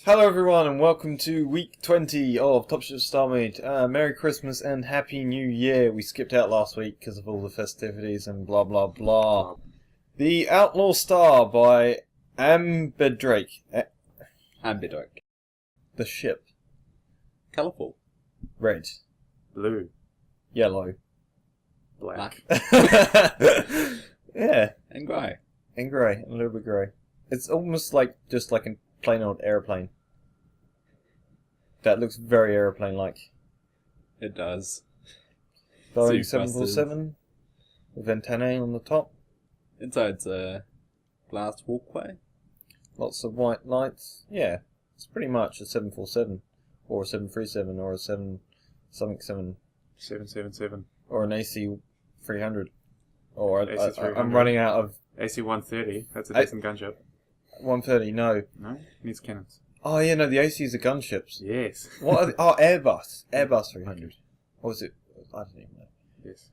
Hello everyone and welcome to week 20 of Top Ship Starmade. Merry Christmas and Happy New Year. We skipped out last week because of all the festivities and blah blah blah. The Outlaw Star by Amberdrake. Amberdrake. The ship. Colourful. Red. Blue. Yellow. Black. Yeah. And grey. And grey. A little bit grey. It's almost like just like a plain old aeroplane. That looks very aeroplane-like. It does. Boeing 747 with antennae on the top. Inside's a glass walkway. Lots of white lights. Yeah, it's pretty much a 747 or a 737 or a 7 something 7 777. or an AC 300 or AC 300. I'm running out of AC 130. That's a decent gunship. 130. No. No? Needs cannons. Oh yeah, no. The ACs are gunships. Yes. What are they? Oh, Airbus 300. Or was it? I don't even know. Yes.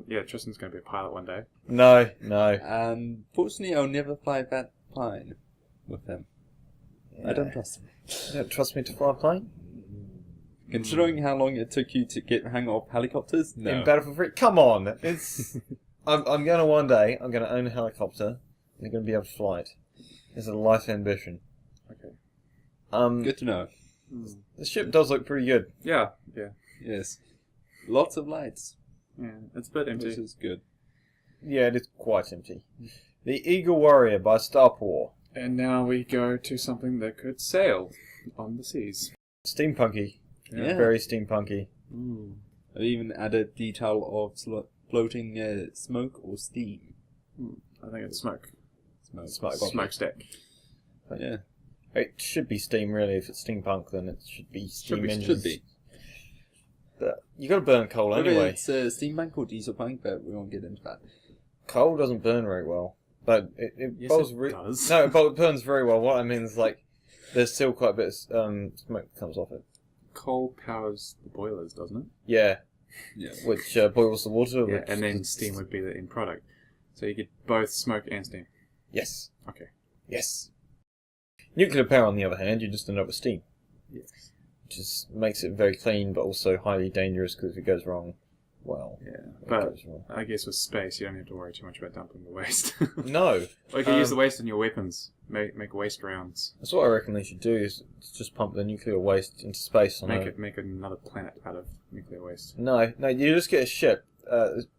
Yeah, Tristan's going to be a pilot one day. No. Fortunately, I'll never fly that plane with him. Yeah. I don't trust him. You don't trust me to fly a plane? Considering how long it took you to get hang off helicopters, no. In Battlefield 3? Come on! It's. I'm going to one day. I'm going to own a helicopter. And I'm going to be able to fly it. It's a life ambition. Okay. Good to know. The ship does look pretty good. Yeah. Yes. Lots of lights, Yeah, it's a bit empty. which is good. Yeah, it is quite empty. The Eagle Warrior by Starmade. And now we go to something that could sail on the seas. Steampunky. Yeah. Very steampunky. I've even added detail of floating smoke or steam. I think it's smoke. Smoke. Smokestack. Yeah. It should be steam, really. If it's steampunk, then it should be steam engines. Should be. But you got to burn coal Whether anyway. it's steampunk or diesel punk, but we won't get into that. Coal doesn't burn very well. But it Yes, boils it does. No, it burns very well. What I mean is, like, there's still quite a bit of smoke that comes off it. Coal powers the boilers, doesn't it? Yeah. Yeah. Which boils the water. Yeah, which and then steam would be the end product. So you get both smoke and steam. Yes. Okay. Yes. Nuclear power, on the other hand, you just end up with steam. Yes. Which makes it very clean, but also highly dangerous, because if it goes wrong, well... Yeah, it but goes wrong. I guess with space, you don't have to worry too much about dumping the waste. No. Or you can use the waste in your weapons. Make waste rounds. That's what I reckon they should do, is just pump the nuclear waste into space. Make another planet out of nuclear waste. No, you just get a ship,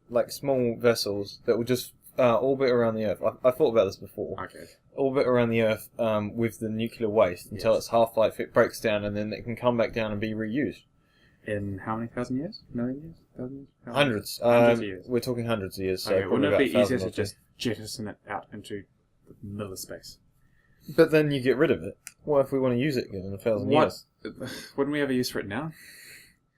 like small vessels, that will just orbit around the Earth. I thought about this before. Okay. Orbit around the Earth with the nuclear waste until its half-life it breaks down, and then it can come back down and be reused. In how many thousand years? Million years? Thousand years? Hundreds. Hundreds of years. We're talking hundreds of years, so Okay, probably wouldn't it about be easier 1,000 to or two. just jettison it out into the middle of space? But then you get rid of it. What if we want to use it again in 1,000 years? Wouldn't we have a use for it now?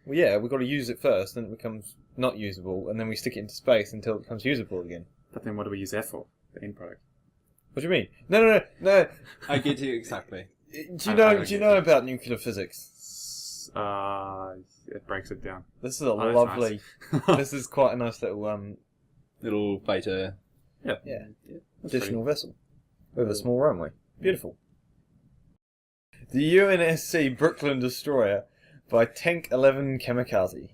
Well, yeah, we've got to use it first, then it becomes not usable, and then we stick it into space until it becomes usable again. But then what do we use that for? The end product. What do you mean? No. I get you exactly. Do you know about nuclear physics? It breaks it down. This is a that's lovely... nice. This is quite a nice little Little fighter. Yeah. additional vessel with a small runway. Beautiful. The UNSC Brooklyn Destroyer by Tank 11 Kamikaze.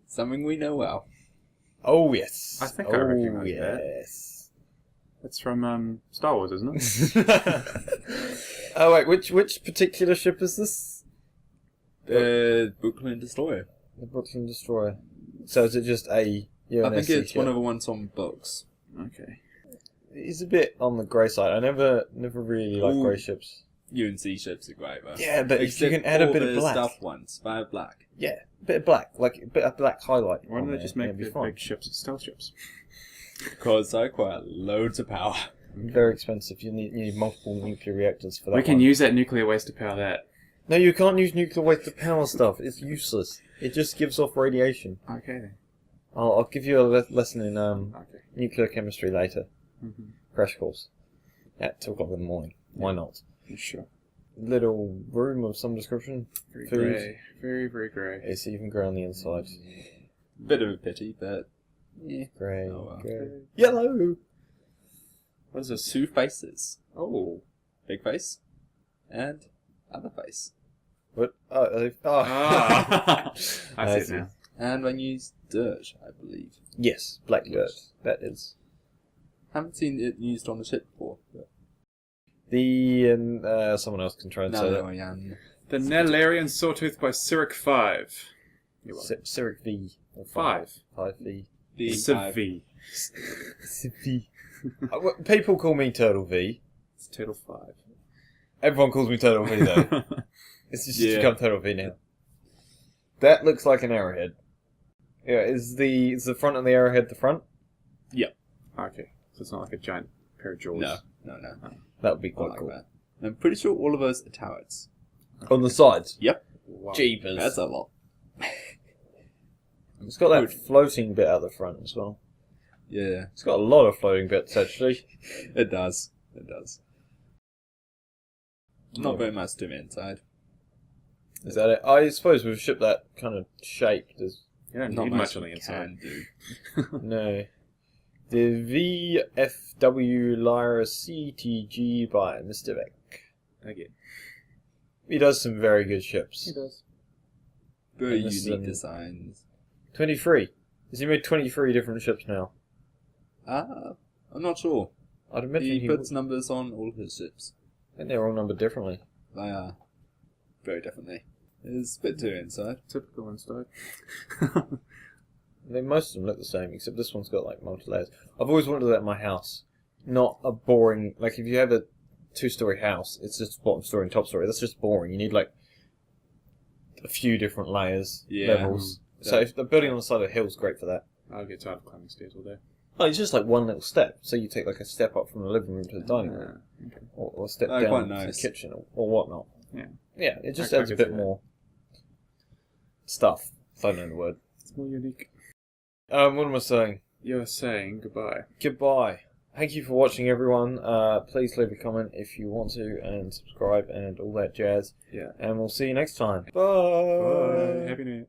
Something we know well. Oh yes. I think I recognise that. yes. It's from Star Wars, isn't it? Oh wait, which particular ship is this? The Brooklyn Destroyer. The Brooklyn Destroyer. So is it just a UNSC I think it's ship? one of the ones on books. Okay. It's a bit on the grey side. I never really liked Ooh. grey ships. UNC ships are great, though. Yeah, but if you Except can add a for bit of the black. stuff ones, by black. Yeah, a bit of black, like a bit of black highlight. Why don't on they there, just and make it'd be the fine. big ships stealth ships? Because they require loads of power. Very expensive. You need multiple nuclear reactors for that. We can one. use that nuclear waste to power that. No, you can't use nuclear waste to power stuff. It's useless. It just gives off radiation. Okay then. I'll give you a lesson in Okay. nuclear chemistry later. Mm-hmm. Crash course. At 2 o'clock in the morning. Why not? Sure. Little room of some description. Very Food. grey. Very, very grey. It's even grey on the inside. Bit of a pity, but yeah. Grey. Oh, well. Grey. Yellow! What is this? Two faces. Oh. Big face and other face. What? Oh. Ah. I I see it see. now. And when you use dirt, I believe. Yes, black dirt. That is. Haven't seen it used on the ship before. But Someone else can try and say that. Nalarian. The Nelarian Sawtooth by Cyric 5. You're welcome. Cyric V. Or 5. 5V. B5. V. V. People call me Turtle V. It's Turtle 5. Everyone calls me Turtle V though. It's just Yeah. become Turtle V now. That looks like an arrowhead. Yeah, is the front of the arrowhead the front? Okay, so it's not like a giant pair of jaws. No. That would be Not quite like cool. that. I'm pretty sure all of those are turrets. On the sides? Yep. Wow. Jeepers. That's a lot. It's got that floating bit out the front as well. Yeah, It's got a lot of floating bits actually. it does. It does. Not very much to me inside. Is that it? I suppose with a ship that kind of shape, there's You don't Not need much on the you inside. can do. no. The VFW LYRE CTG by Mr. Beck. Again. He does some very good ships. does. Very And this is unique an- designs. 23. Has he made 23 different ships now? I'm not sure. I'd imagine He he puts would. numbers on all his ships. I think they're all numbered differently. They are. Very definitely. There's a bit too inside. Typical inside. Most of them look the same, except this one's got like multi-layers. I've always wanted that in my house. Not a boring, like if you have a 2-story house, it's just bottom story and top story. That's just boring. You need like a few different layers, Yeah. levels. So if the building on the side of the hill is great for that. I'll get tired of climbing stairs all day. Oh, it's just like one little step. So you take like a step up from the living room to the dining room, Okay. or a step Oh, down quite to nice. the kitchen, or whatnot. Yeah. Yeah, it just I adds a could bit see that. more stuff. If I know the word. It's more unique. What am I saying? You're saying goodbye. Goodbye. Thank you for watching, everyone. Please leave a comment if you want to, and subscribe and all that jazz. Yeah. And we'll see you next time. Bye. Bye. Happy New Year.